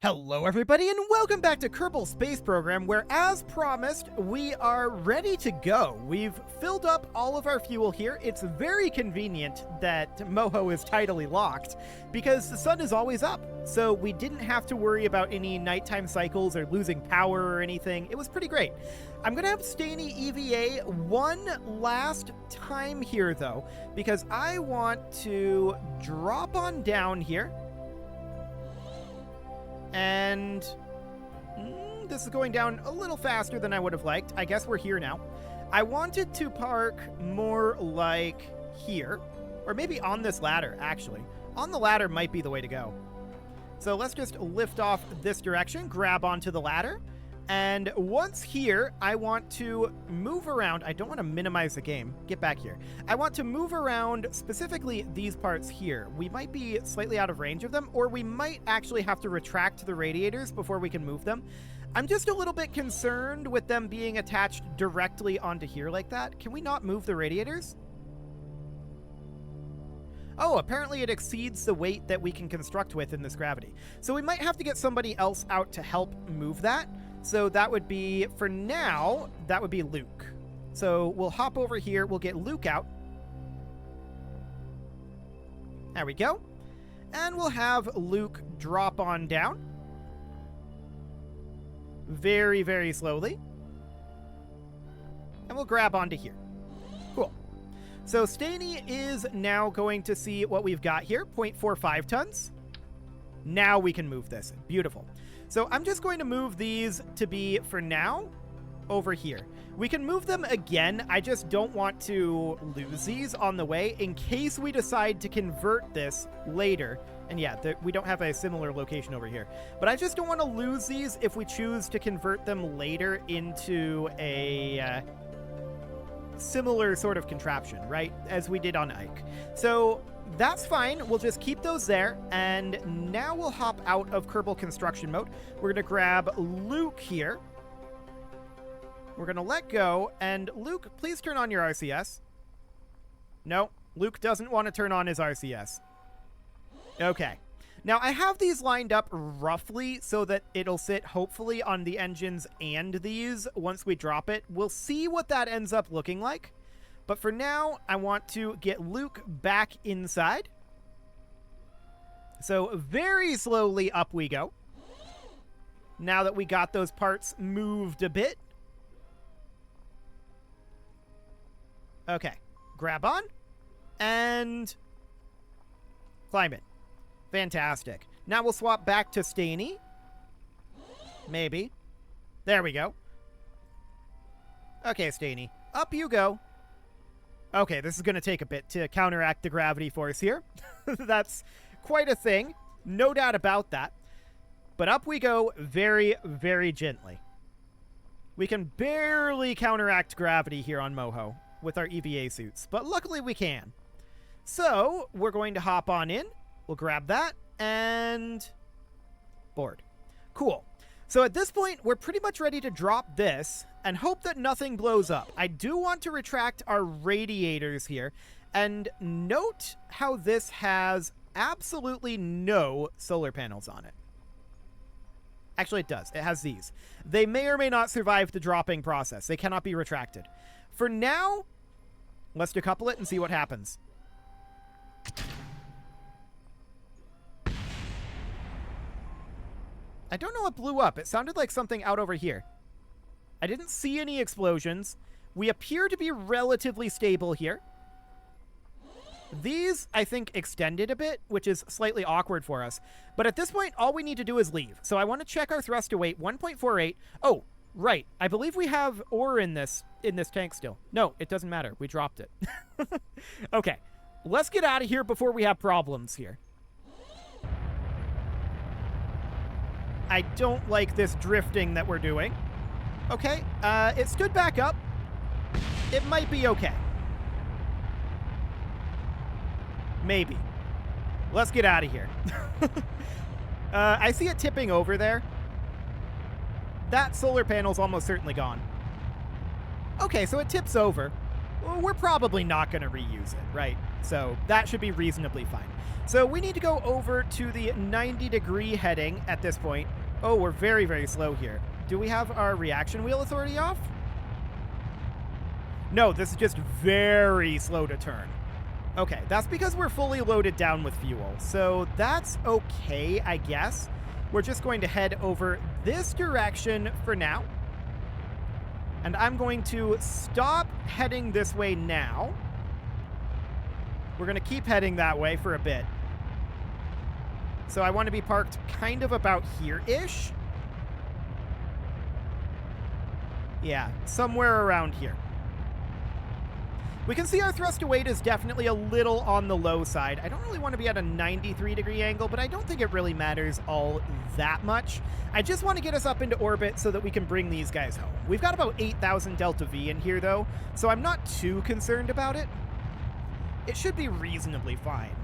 Hello everybody and welcome back to Kerbal Space Program, where as promised, we are ready to go. We've filled up all of our fuel here. It's very convenient that Moho is tidally locked because the sun is always up. So we didn't have to worry about any nighttime cycles or losing power or anything. It was pretty great. I'm going to have Staney EVA one last time here though, because I want to drop on down here. And this is going down a little faster than I would have liked. I guess we're here now. I wanted to park more like here, or maybe on this ladder, actually. On the ladder might be the way to go. So let's just lift off this direction, grab onto the ladder. And once here, I want to move around. I don't want to minimize the game. Get back here. I want to move around specifically these parts here. We might be slightly out of range of them, or we might actually have to retract the radiators before we can move them. I'm just a little bit concerned with them being attached directly onto here like that. Can we not move the radiators? Oh, apparently it exceeds the weight that we can construct with in this gravity. So we might have to get somebody else out to help move that. So that would be, for now, that would be Luke. So we'll hop over here. We'll get Luke out. There we go. And we'll have Luke drop on down. Very, very slowly. And we'll grab onto here. Cool. So Staney is now going to see what we've got here. 0.45 tons. Now we can move this. Beautiful. So I'm just going to move these to be, for now, over here. We can move them again. I just don't want to lose these on the way in case we decide to convert this later. And yeah, we don't have a similar location over here. But I just don't want to lose these if we choose to convert them later into a similar sort of contraption, right? As we did on Ike. So that's fine. We'll just keep those there. And now we'll hop out of Kerbal construction mode. We're going to grab Luke here. We're going to let go. And Luke, please turn on your RCS. No, Luke doesn't want to turn on his RCS. Okay. Now, I have these lined up roughly so that it'll sit hopefully on the engines and these once we drop it. We'll see what that ends up looking like. But for now, I want to get Luke back inside. So very slowly up we go. Now that we got those parts moved a bit. Okay. Grab on. And climb it. Fantastic. Now we'll swap back to Staney. Maybe. There we go. Okay, Staney. Up you go. Okay, this is going to take a bit to counteract the gravity force here. That's quite a thing. No doubt about that. But up we go very, very gently. We can barely counteract gravity here on Moho with our EVA suits, but luckily we can. So we're going to hop on in. We'll grab that and board. Cool. So at this point, we're pretty much ready to drop this and hope that nothing blows up. I do want to retract our radiators here. And note how this has absolutely no solar panels on it. Actually, it does. It has these. They may or may not survive the dropping process. They cannot be retracted. For now, let's decouple it and see what happens. I don't know what blew up. It sounded like something out over here. I didn't see any explosions. We appear to be relatively stable here. These, I think, extended a bit, which is slightly awkward for us. But at this point, all we need to do is leave. So I want to check our thrust to weight, 1.48. Oh, right. I believe we have ore in this tank still. No, it doesn't matter. We dropped it. Okay. Let's get out of here before we have problems here. I don't like this drifting that we're doing. Okay, it stood back up. It might be okay. Maybe. Let's get out of here. I see it tipping over there. That solar panel's almost certainly gone. Okay, so it tips over. we're probably not going to reuse it, right? So that should be reasonably fine. So we need to go over to the 90-degree heading at this point. Oh, we're very, very slow here. Do we have our reaction wheel authority off? No, this is just very slow to turn. Okay, that's because we're fully loaded down with fuel. So that's okay, I guess. We're just going to head over this direction for now. And I'm going to stop heading this way now. We're going to keep heading that way for a bit. So I want to be parked kind of about here-ish. Yeah, somewhere around here. We can see our thrust to weight is definitely a little on the low side. I don't really want to be at a 93-degree angle, but I don't think it really matters all that much. I just want to get us up into orbit so that we can bring these guys home. We've got about 8,000 delta V in here, though, so I'm not too concerned about it. It should be reasonably fine.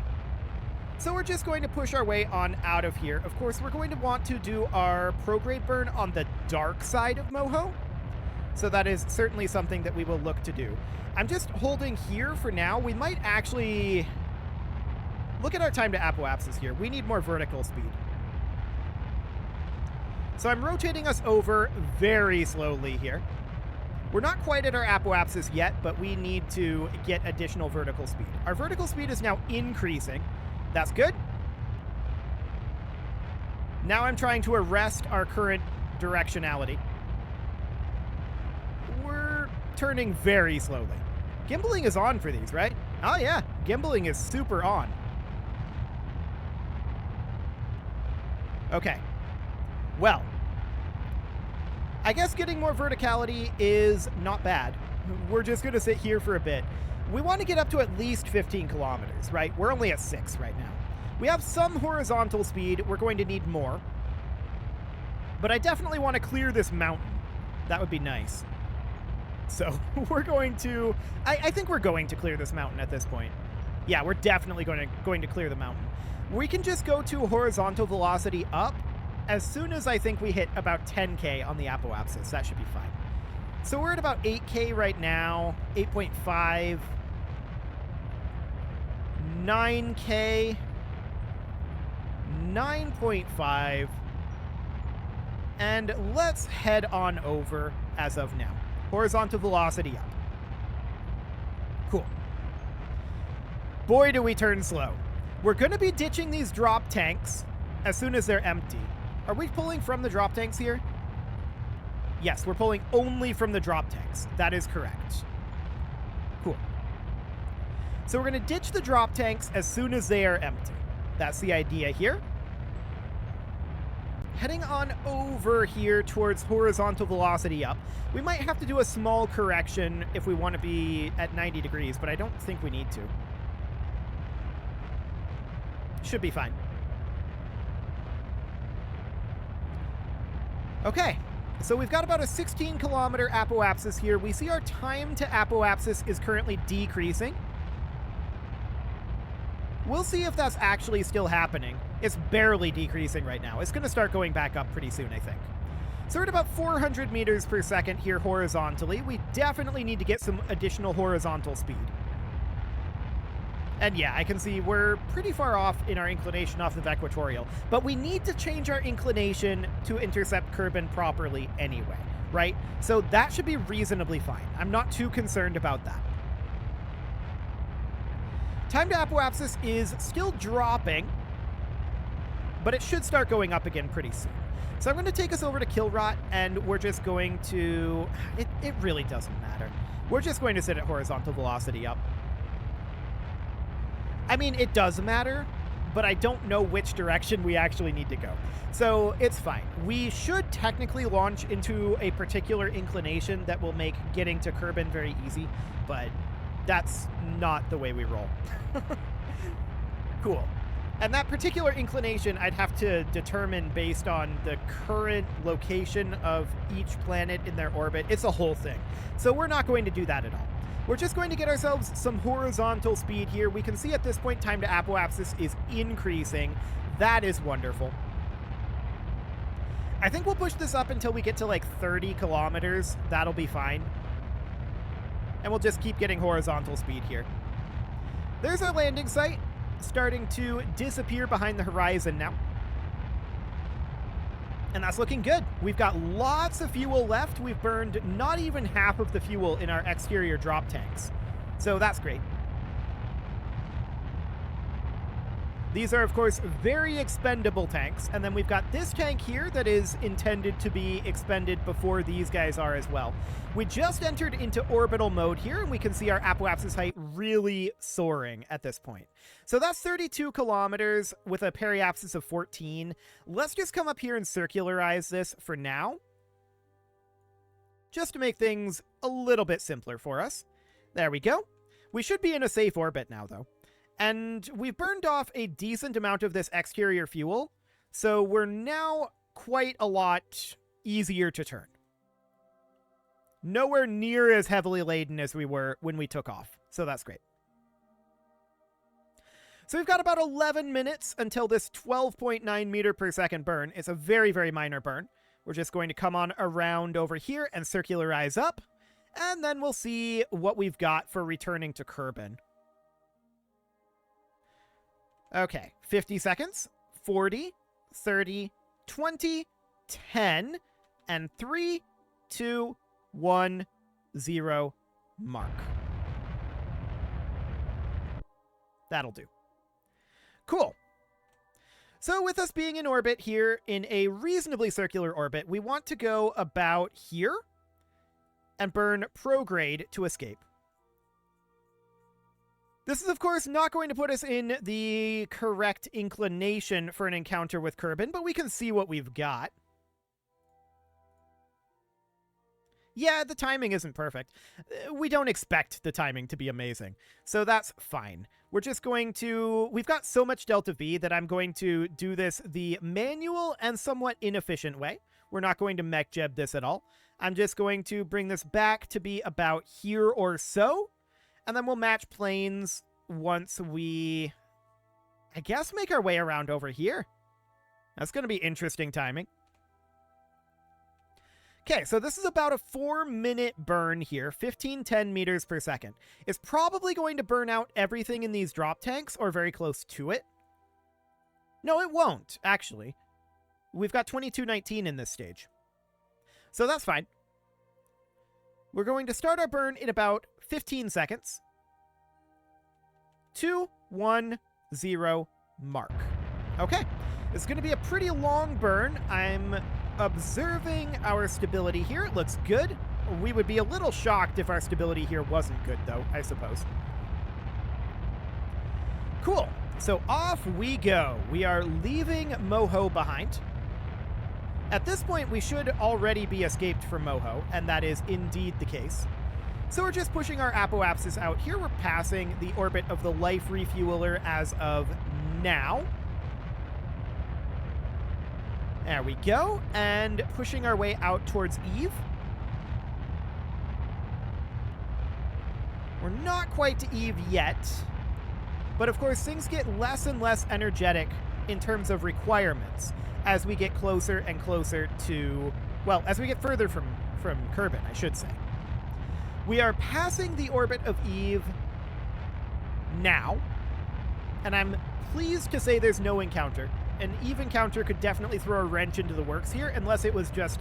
So we're just going to push our way on out of here. Of course, we're going to want to do our prograde burn on the dark side of Moho. So that is certainly something that we will look to do. I'm just holding here for now. We might actually look at our time to apoapsis here. We need more vertical speed. So I'm rotating us over very slowly here. We're not quite at our apoapsis yet, but we need to get additional vertical speed. Our vertical speed is now increasing. That's good. Now I'm trying to arrest our current directionality. We're turning very slowly. Gimbaling is on for these, right? Oh yeah, gimbaling is super on. Okay. Well, I guess getting more verticality is not bad. We're just going to sit here for a bit. We want to get up to at least 15 kilometers, right? We're only at 6 right now. We have some horizontal speed. We're going to need more. But I definitely want to clear this mountain. That would be nice. So we're going to... I think we're going to clear this mountain at this point. Yeah, we're definitely going to clear the mountain. We can just go to horizontal velocity up as soon as I think we hit about 10K on the apoapsis. That should be fine. So we're at about 8K right now, 8.5, 9K, 9.5, and let's head on over as of now. Horizontal velocity up. Cool. Boy, do we turn slow. We're going to be ditching these drop tanks as soon as they're empty. Are we pulling from the drop tanks here? Yes, we're pulling only from the drop tanks. That is correct. Cool. So we're going to ditch the drop tanks as soon as they are empty. That's the idea here. Heading on over here towards horizontal velocity up. We might have to do a small correction if we want to be at 90 degrees, but I don't think we need to. Should be fine. Okay, so we've got about a 16-kilometer apoapsis here. We see our time to apoapsis is currently decreasing. We'll see if that's actually still happening. It's barely decreasing right now. It's going to start going back up pretty soon, I think. So we're at about 400 meters per second here horizontally. We definitely need to get some additional horizontal speed. And yeah, I can see we're pretty far off in our inclination off of equatorial, but we need to change our inclination to intercept Kerbin properly anyway, right? So that should be reasonably fine. I'm not too concerned about that. Time to apoapsis is still dropping, but it should start going up again pretty soon. So I'm going to take us over to Kilrot, and we're just going to... It really doesn't matter. We're just going to sit at horizontal velocity up. I mean, it does matter, but I don't know which direction we actually need to go. So it's fine. We should technically launch into a particular inclination that will make getting to Kerbin very easy, but that's not the way we roll. Cool. And that particular inclination I'd have to determine based on the current location of each planet in their orbit. It's a whole thing. So we're not going to do that at all. We're just going to get ourselves some horizontal speed here. We can see at this point time to apoapsis is increasing. That is wonderful. I think we'll push this up until we get to like 30 kilometers. That'll be fine. And we'll just keep getting horizontal speed here. There's our landing site, starting to disappear behind the horizon now. And that's looking good. We've got lots of fuel left. We've burned not even half of the fuel in our exterior drop tanks. So that's great. These are, of course, very expendable tanks. And then we've got this tank here that is intended to be expended before these guys are as well. We just entered into orbital mode here, and we can see our apoapsis height really soaring at this point. So that's 32 kilometers with a periapsis of 14. Let's just come up here and circularize this for now, just to make things a little bit simpler for us. There we go. We should be in a safe orbit now, though. And we've burned off a decent amount of this exterior fuel, so we're now quite a lot easier to turn. Nowhere near as heavily laden as we were when we took off, so that's great. So we've got about 11 minutes until this 12.9 meter per second burn. It's a very, very minor burn. We're just going to come on around over here and circularize up, and then we'll see what we've got for returning to Kerbin. Okay, 50 seconds, 40, 30, 20, 10, and 3, 2, 1, 0, mark. That'll do. Cool. So with us being in orbit here, in a reasonably circular orbit, we want to go about here and burn prograde to escape. This is, of course, not going to put us in the correct inclination for an encounter with Kerbin, but we can see what we've got. Yeah, the timing isn't perfect. We don't expect the timing to be amazing, so that's fine. We're just going to... We've got so much delta V that I'm going to do this the manual and somewhat inefficient way. We're not going to mech jeb this at all. I'm just going to bring this back to be about here or so. And then we'll match planes once we, I guess, make our way around over here. That's going to be interesting timing. Okay, so this is about a 4-minute burn here, 1510 meters per second. It's probably going to burn out everything in these drop tanks, or very close to it. No, it won't, actually. We've got 2219 in this stage. So that's fine. We're going to start our burn in about 15 seconds. 2, 1, 0, mark. Okay, it's going to be a pretty long burn. I'm observing our stability here. It looks good. We would be a little shocked if our stability here wasn't good, though, I suppose. Cool. So off we go. We are leaving Moho behind. At this point, we should already be escaped from Moho, and that is indeed the case. So we're just pushing our apoapsis out here. We're passing the orbit of the life refueler as of now. There we go. And pushing our way out towards Eve. We're not quite to Eve yet. But of course, things get less and less energetic in terms of requirements as we get closer and closer to... Well, as we get further from Kerbin, I should say. We are passing the orbit of Eve now, and I'm pleased to say there's no encounter. An Eve encounter could definitely throw a wrench into the works here, unless it was just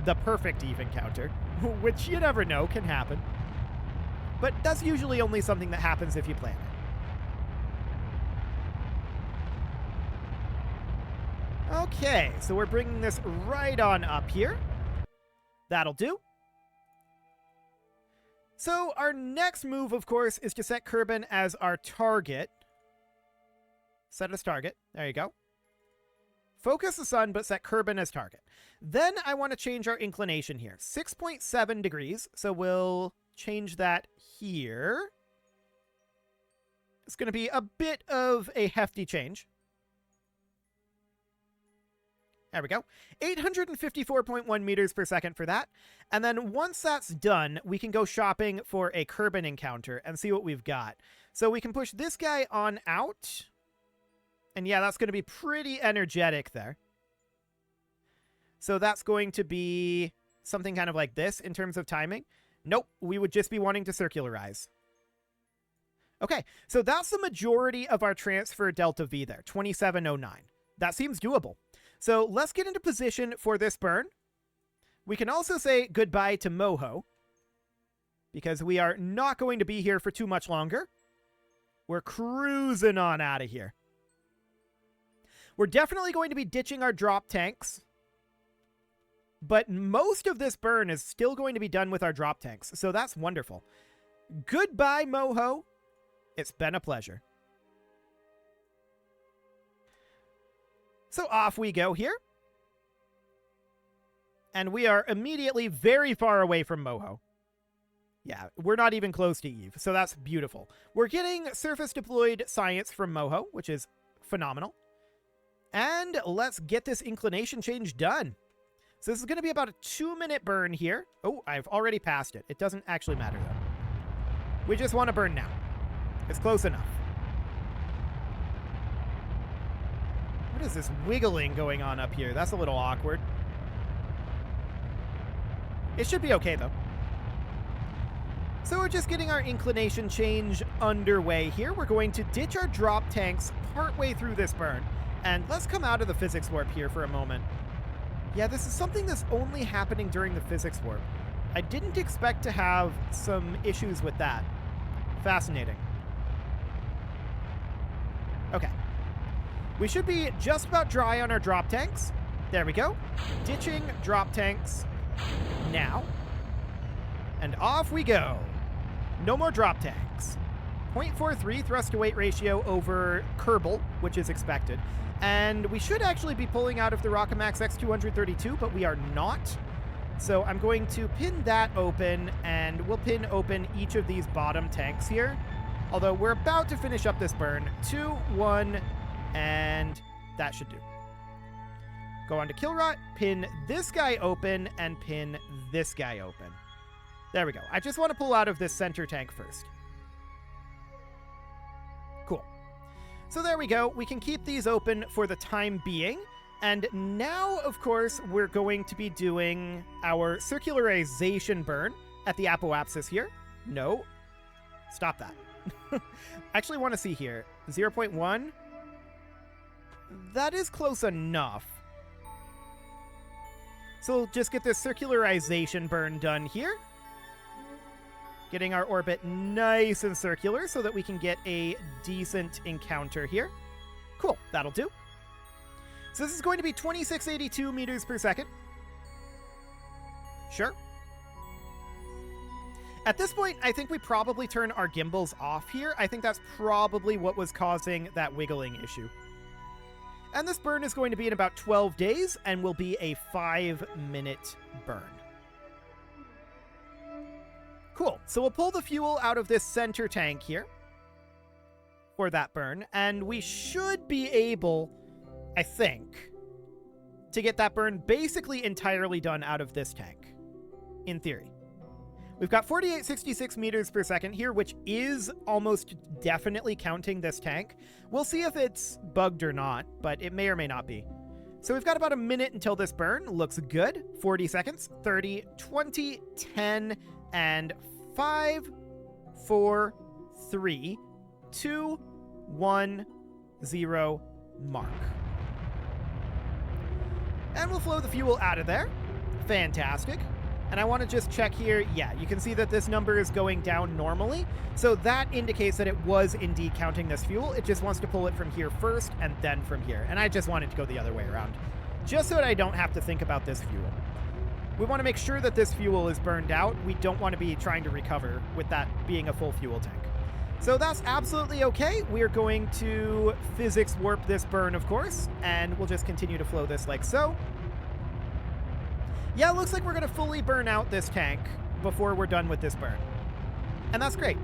the perfect Eve encounter, which you never know can happen. But that's usually only something that happens if you plan it. Okay, so we're bringing this right on up here. That'll do. So our next move, of course, is to set Kerbin as our target. Set as target. There you go. Focus the sun, but set Kerbin as target. Then I want to change our inclination here. 6.7 degrees. So we'll change that here. It's going to be a bit of a hefty change. There we go. 854.1 meters per second for that. And then once that's done, we can go shopping for a Kerbin encounter and see what we've got. So we can push this guy on out. And yeah, that's going to be pretty energetic there. So that's going to be something kind of like this in terms of timing. Nope, we would just be wanting to circularize. Okay, so that's the majority of our transfer delta V there, 2709. That seems doable. So let's get into position for this burn. We can also say goodbye to Moho, because we are not going to be here for too much longer. We're cruising on out of here. We're definitely going to be ditching our drop tanks, but most of this burn is still going to be done with our drop tanks, so that's wonderful. Goodbye, Moho. It's been a pleasure. So off we go here. And we are immediately very far away from Moho. Yeah, we're not even close to Eve, so that's beautiful. We're getting surface deployed science from Moho, which is phenomenal. And let's get this inclination change done. So this is going to be about a 2-minute burn here. Oh, I've already passed it. It doesn't actually matter, though. We just want to burn now. It's close enough. What is this wiggling going on up here? That's a little awkward. It should be okay, though. So we're just getting our inclination change underway here. We're going to ditch our drop tanks partway through this burn. And let's come out of the physics warp here for a moment. Yeah, this is something that's only happening during the physics warp. I didn't expect to have some issues with that. Fascinating. Okay. We should be just about dry on our drop tanks. There we go. Ditching drop tanks now. And off we go. No more drop tanks. 0.43 thrust to weight ratio over Kerbal, which is expected. And we should actually be pulling out of the Rockamax X232, but we are not. So I'm going to pin that open, and we'll pin open each of these bottom tanks here. Although we're about to finish up this burn. 2, 1, and that should do. Go on to Killrot, pin this guy open, and pin this guy open. There we go. I just want to pull out of this center tank first. Cool. So there we go. We can keep these open for the time being. And now, of course, we're going to be doing our circularization burn at the apoapsis here. No. Stop that. I actually want to see here. 0.1. That is close enough. So we'll just get this circularization burn done here. Getting our orbit nice and circular so that we can get a decent encounter here. Cool, that'll do. So this is going to be 2682 meters per second. Sure. At this point, I think we probably turn our gimbals off here. I think that's probably what was causing that wiggling issue. And this burn is going to be in about 12 days and will be a 5-minute burn. Cool. So we'll pull the fuel out of this center tank here for that burn, and we should be able, I think, to get that burn basically entirely done out of this tank, in theory. We've got 4866 meters per second here, which is almost definitely counting this tank. We'll see if it's bugged or not, but it may or may not be. So we've got about a minute until this burn. Looks good. 40 seconds, 30, 20, 10, and 5, 4, 3, 2, 1, 0, mark. And we'll flow the fuel out of there. Fantastic. And I want to just check here. Yeah, you can see that this number is going down normally. So that indicates that it was indeed counting this fuel. It just wants to pull it from here first and then from here. And I just want it to go the other way around, just so that I don't have to think about this fuel. We want to make sure that this fuel is burned out. We don't want to be trying to recover with that being a full fuel tank. So that's absolutely okay. We're going to physics warp this burn, of course, and we'll just continue to flow this like so. Yeah, it looks like we're going to fully burn out this tank before we're done with this burn. And that's great.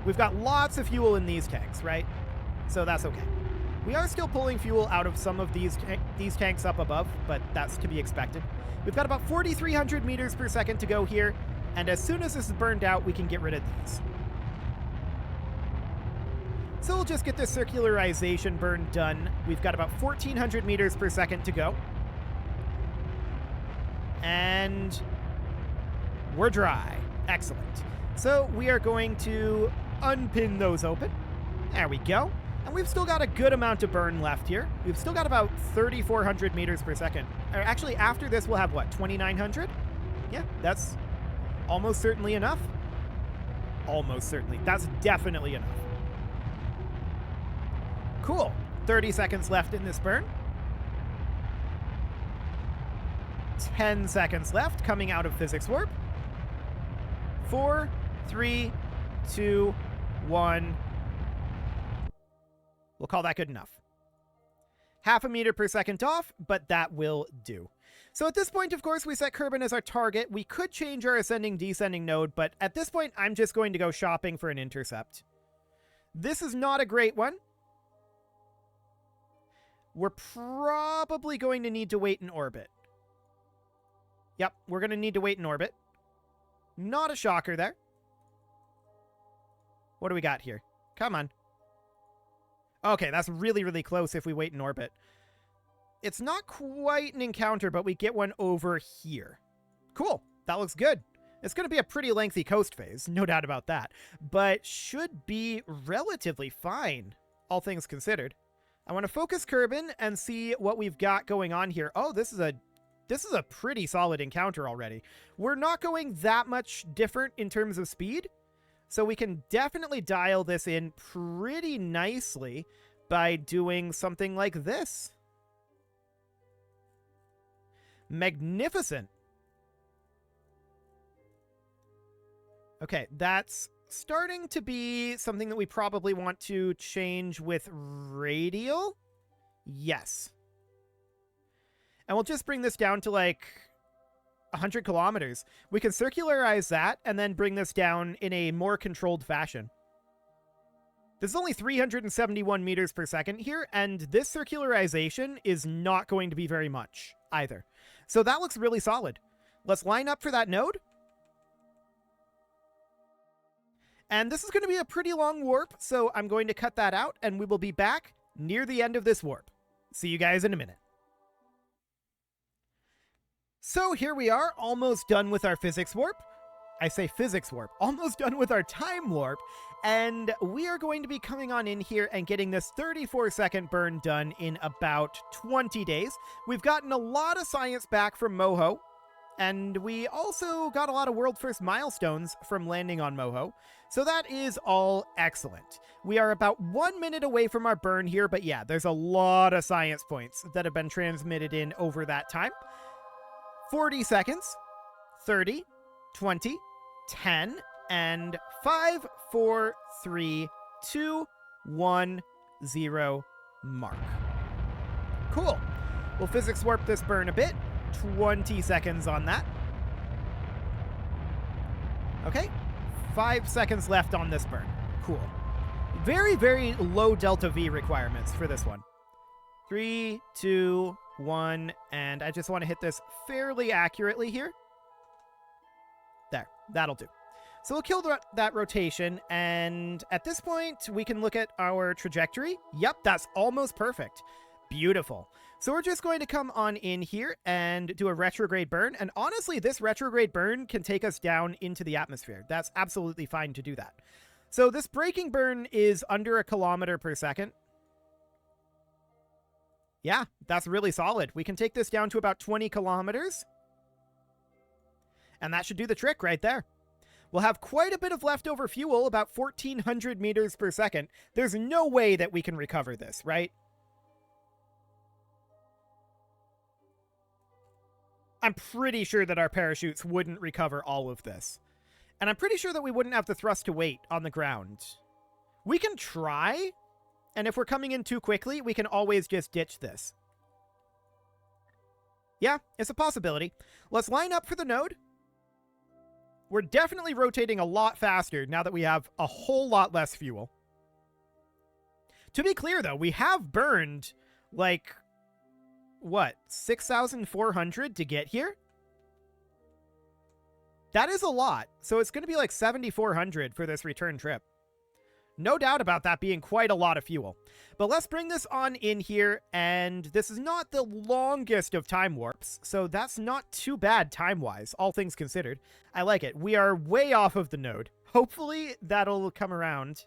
We've got lots of fuel in these tanks, right? So that's okay. We are still pulling fuel out of some of these tanks up above, but that's to be expected. We've got about 4,300 meters per second to go here, and as soon as this is burned out, we can get rid of these. So we'll just get this circularization burn done. We've got about 1,400 meters per second to go. And we're dry. Excellent. So we are going to unpin those open. There we go. And we've still got a good amount of burn left here. We've still got about 3,400 meters per second. Or actually, after this, we'll have what, 2,900? Yeah, that's almost certainly enough. Almost certainly. That's definitely enough. Cool. 30 seconds left in this burn. 10 seconds left coming out of physics warp. 4, 3, 2, 1. We'll call that good enough. Half a meter per second off, but that will do. So at this point, of course, we set Kerbin as our target. We could change our ascending descending node, but at this point, I'm just going to go shopping for an intercept. This is not a great one. We're probably going to need to wait in orbit. Yep, we're going to need to wait in orbit. Not a shocker there. What do we got here? Come on. Okay, that's really, really close if we wait in orbit. It's not quite an encounter, but we get one over here. Cool. That looks good. It's going to be a pretty lengthy coast phase, no doubt about that, but should be relatively fine, all things considered. I want to focus Kerbin and see what we've got going on here. Oh, this is a pretty solid encounter already. We're not going that much different in terms of speed, so we can definitely dial this in pretty nicely by doing something like this. Magnificent. Okay, that's starting to be something that we probably want to change with radial. Yes. And we'll just bring this down to like 100 kilometers. We can circularize that and then bring this down in a more controlled fashion. This is only 371 meters per second here, and this circularization is not going to be very much either. So that looks really solid. Let's line up for that node. And this is going to be a pretty long warp, so I'm going to cut that out, and we will be back near the end of this warp. See you guys in a minute. So here we are, almost done with our physics warp. I say physics warp, almost done with our time warp, and we are going to be coming on in here and getting this 34-second burn done in about 20 days. We've gotten a lot of science back from Moho, and we also got a lot of world-first milestones from landing on Moho, so that is all excellent. We are about 1 minute away from our burn here, but yeah, there's a lot of science points that have been transmitted in over that time. 40 seconds, 30, 20, 10, and 5, 4, 3, 2, 1, 0, mark. Cool. We'll physics warp this burn a bit. 20 seconds on that. Okay. 5 seconds left on this burn. Cool. Very, very low delta V requirements for this one. 3, 2, 1, and I just want to hit this fairly accurately here. There. That'll do. So we'll kill that rotation, and at this point, we can look at our trajectory. Yep, that's almost perfect. Beautiful. So we're just going to come on in here and do a retrograde burn, and honestly, this retrograde burn can take us down into the atmosphere. That's absolutely fine to do that. So this braking burn is under 1 kilometer per second. Yeah, that's really solid. We can take this down to about 20 kilometers. And that should do the trick right there. We'll have quite a bit of leftover fuel, about 1,400 meters per second. There's no way that we can recover this, right? I'm pretty sure that our parachutes wouldn't recover all of this. And I'm pretty sure that we wouldn't have the thrust to weight on the ground. We can try, and if we're coming in too quickly, we can always just ditch this. Yeah, it's a possibility. Let's line up for the node. We're definitely rotating a lot faster now that we have a whole lot less fuel. To be clear, though, we have burned, like, what, 6,400 to get here? That is a lot. So it's going to be like 7,400 for this return trip. No doubt about that being quite a lot of fuel. But let's bring this on in here, and this is not the longest of time warps, so that's not too bad time-wise, all things considered. I like it. We are way off of the node. Hopefully that'll come around.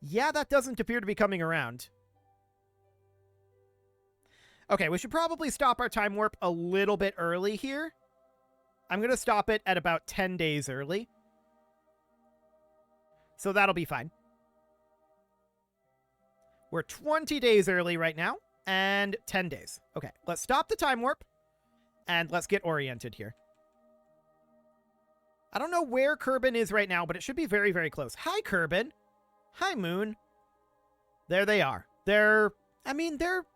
Yeah, that doesn't appear to be coming around. Okay, we should probably stop our time warp a little bit early here. I'm going to stop it at about 10 days early. So that'll be fine. We're 20 days early right now, and 10 days. Okay, let's stop the time warp, and let's get oriented here. I don't know where Kerbin is right now, but it should be very, very close. Hi, Kerbin. Hi, Moon. There they are. They're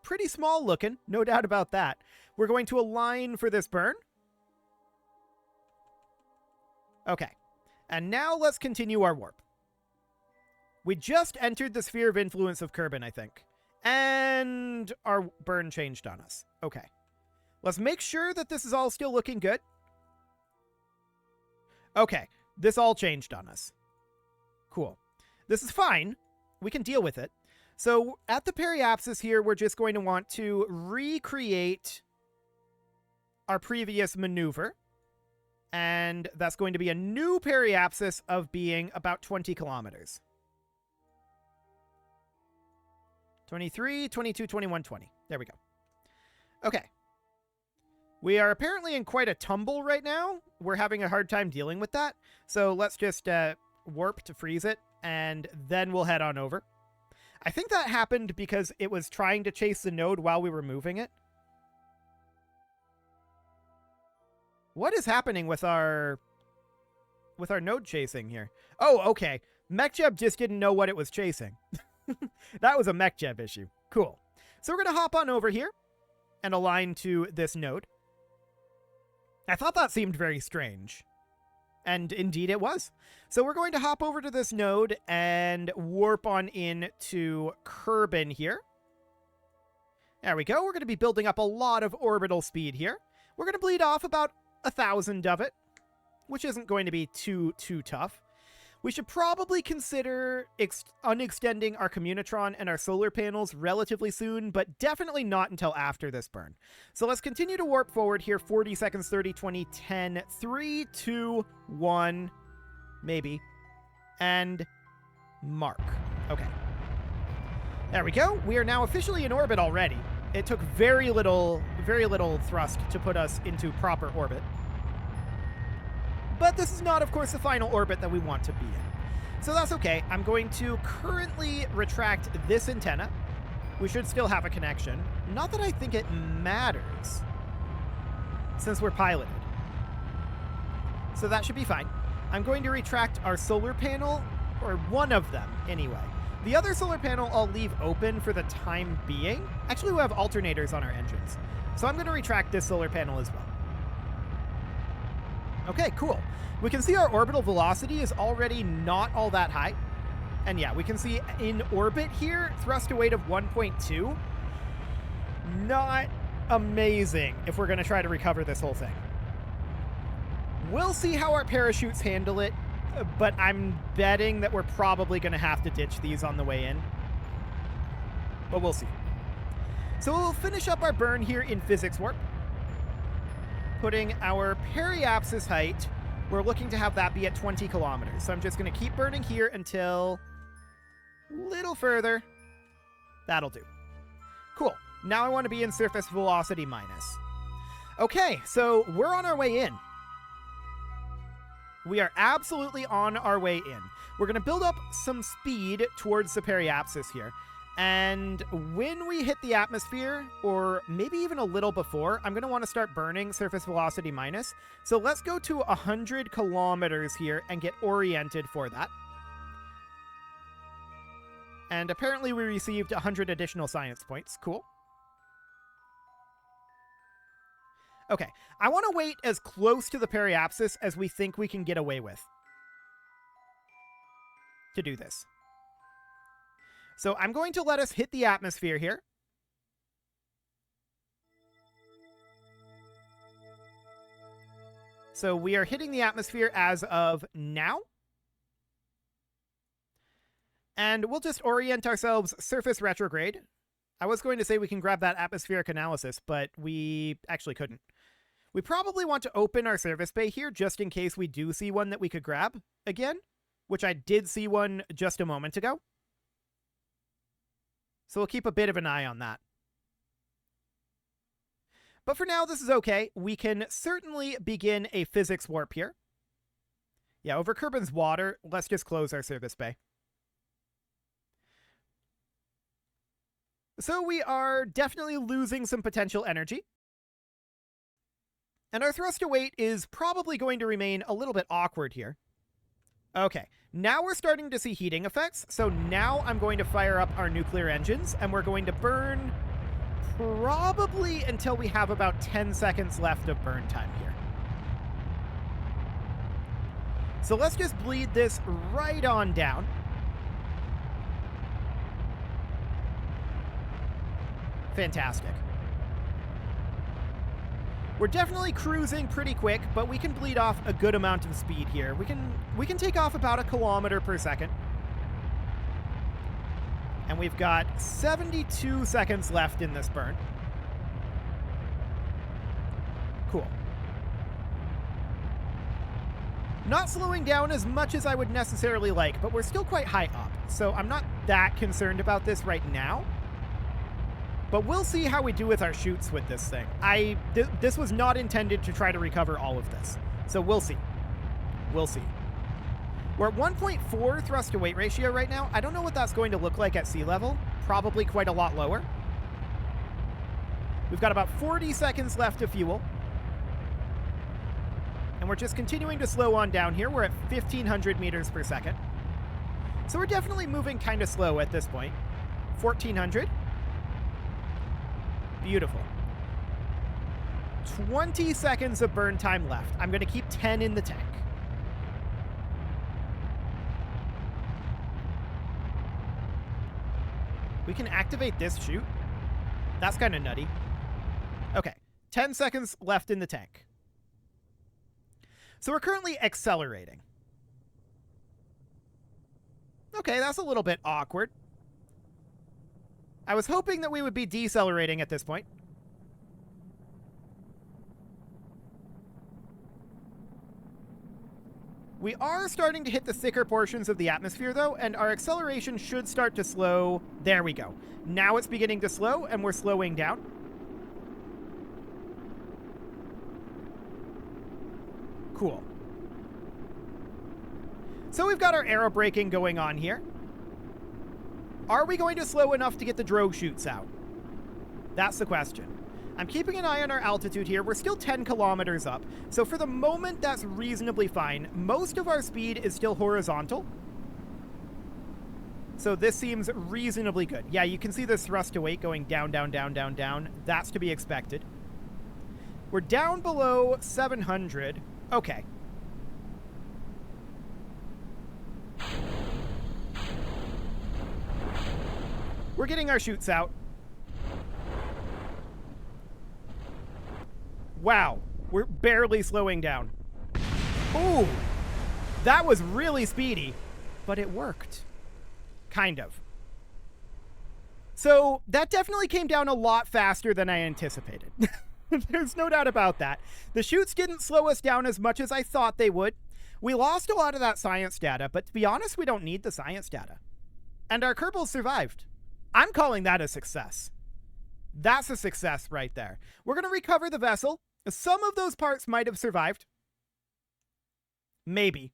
pretty small looking, no doubt about that. We're going to align for this burn. Okay, and now let's continue our warp. We just entered the sphere of influence of Kerbin, I think. And our burn changed on us. Okay. Let's make sure that this is all still looking good. Okay. This all changed on us. Cool. This is fine. We can deal with it. So at the periapsis here, we're just going to want to recreate our previous maneuver. And that's going to be a new periapsis of being about 20 kilometers. 23, 22, 21, 20. There we go. Okay. We are apparently in quite a tumble right now. We're having a hard time dealing with that. So let's just warp to freeze it, and then we'll head on over. I think that happened because it was trying to chase the node while we were moving it. What is happening with our node chasing here? Oh, okay. MechJeb just didn't know what it was chasing. That was a MechJeb issue. Cool. So we're going to hop on over here and align to this node. I thought that seemed very strange. And indeed it was. So we're going to hop over to this node and warp on in to Kerbin here. There we go. We're going to be building up a lot of orbital speed here. We're going to bleed off about 1,000 of it, which isn't going to be too tough. We should probably consider unextending our communitron and our solar panels relatively soon, but definitely not until after this burn. So let's continue to warp forward here. 40 seconds, 30, 20, 10, 3, 2, 1, maybe. And mark. Okay. There we go. We are now officially in orbit already. It took very little thrust to put us into proper orbit. But this is not, of course, the final orbit that we want to be in. So that's okay. I'm going to currently retract this antenna. We should still have a connection. Not that I think it matters, since we're piloted. So that should be fine. I'm going to retract our solar panel, or one of them, anyway. The other solar panel I'll leave open for the time being. Actually, we have alternators on our engines. So I'm going to retract this solar panel as well. Okay, cool. We can see our orbital velocity is already not all that high. And yeah, we can see in orbit here, thrust to weight of 1.2. Not amazing if we're going to try to recover this whole thing. We'll see how our parachutes handle it, but I'm betting that we're probably going to have to ditch these on the way in. But we'll see. So we'll finish up our burn here in physics warp. Putting our periapsis height, we're looking to have that be at 20 kilometers. So I'm just going to keep burning here until a little further. That'll do. Cool. Now I want to be in surface velocity minus. Okay, so we're on our way in. We are absolutely on our way in. We're going to build up some speed towards the periapsis here. And when we hit the atmosphere, or maybe even a little before, I'm going to want to start burning surface velocity minus. So let's go to 100 kilometers here and get oriented for that. And apparently we received 100 additional science points. Cool. Okay, I want to wait as close to the periapsis as we think we can get away with to do this. So I'm going to let us hit the atmosphere here. So we are hitting the atmosphere as of now. And we'll just orient ourselves surface retrograde. I was going to say we can grab that atmospheric analysis, but we actually couldn't. We probably want to open our service bay here just in case we do see one that we could grab again, which I did see one just a moment ago. So we'll keep a bit of an eye on that. But for now, this is okay. We can certainly begin a physics warp here. Yeah, over Kerbin's water, let's just close our service bay. So we are definitely losing some potential energy. And our thrust to weight is probably going to remain a little bit awkward here. Okay, now we're starting to see heating effects. So now I'm going to fire up our nuclear engines, and we're going to burn probably until we have about 10 seconds left of burn time here. So let's just bleed this right on down. Fantastic. We're definitely cruising pretty quick, but we can bleed off a good amount of speed here. We can take off about 1 kilometer per second. And we've got 72 seconds left in this burn. Cool. Not slowing down as much as I would necessarily like, but we're still quite high up, so I'm not that concerned about this right now. But we'll see how we do with our chutes with this thing. This was not intended to try to recover all of this, so we'll see. We'll see. We're at 1.4 thrust to weight ratio right now. I don't know what that's going to look like at sea level. Probably quite a lot lower. We've got about 40 seconds left of fuel. And we're just continuing to slow on down here. We're at 1,500 meters per second. So we're definitely moving kind of slow at this point. 1,400. Beautiful. 20 seconds of burn time left. I'm going to keep 10 in the tank. We can activate this chute. That's kind of nutty. Okay, 10 seconds left in the tank. So we're currently accelerating. Okay, that's a little bit awkward. I was hoping that we would be decelerating at this point. We are starting to hit the thicker portions of the atmosphere, though, and our acceleration should start to slow. There we go. Now it's beginning to slow, and we're slowing down. Cool. So we've got our aerobraking going on here. Are we going to slow enough to get the drogue chutes out? That's the question. I'm keeping an eye on our altitude here. We're still 10 kilometers up, so for the moment, that's reasonably fine. Most of our speed is still horizontal, so this seems reasonably good. Yeah, you can see this thrust to weight going down, down, down, down, down. That's to be expected. We're down below 700. Okay. We're getting our chutes out. Wow, we're barely slowing down. Ooh, that was really speedy, but it worked. Kind of. So that definitely came down a lot faster than I anticipated. There's no doubt about that. The chutes didn't slow us down as much as I thought they would. We lost a lot of that science data, but to be honest, we don't need the science data. And our Kerbal survived. I'm calling that a success. That's a success right there. We're going to recover the vessel. Some of those parts might have survived. Maybe.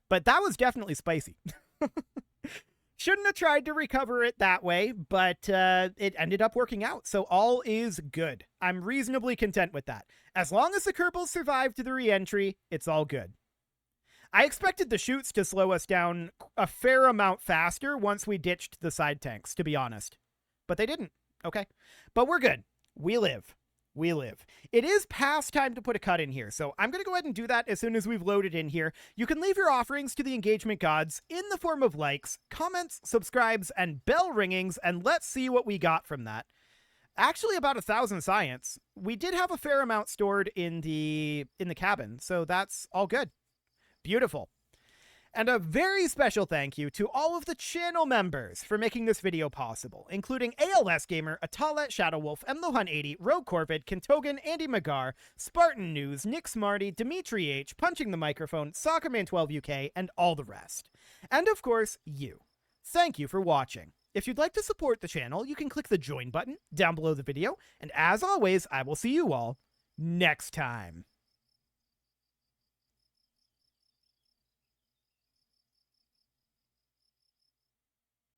But that was definitely spicy. Shouldn't have tried to recover it that way, but it ended up working out. So all is good. I'm reasonably content with that. As long as the Kerbal survived the re-entry, it's all good. I expected the chutes to slow us down a fair amount faster once we ditched the side tanks, to be honest. But they didn't. Okay. But we're good. We live. We live. It is past time to put a cut in here, so I'm going to go ahead and do that as soon as we've loaded in here. You can leave your offerings to the engagement gods in the form of likes, comments, subscribes, and bell ringings, and let's see what we got from that. Actually, about 1,000 science. We did have a fair amount stored in the cabin, so that's all good. Beautiful. And a very special thank you to all of the channel members for making this video possible, including ALS Gamer, Atala, Shadowwolf, MLoHun80, Rogue Corvid, Kentogan, Andy Magar, Spartan News, Nick Smarty, Dimitri H, Punching the Microphone, Soccerman12 UK, and all the rest. And of course, you. Thank you for watching. If you'd like to support the channel, you can click the join button down below the video, and as always, I will see you all next time.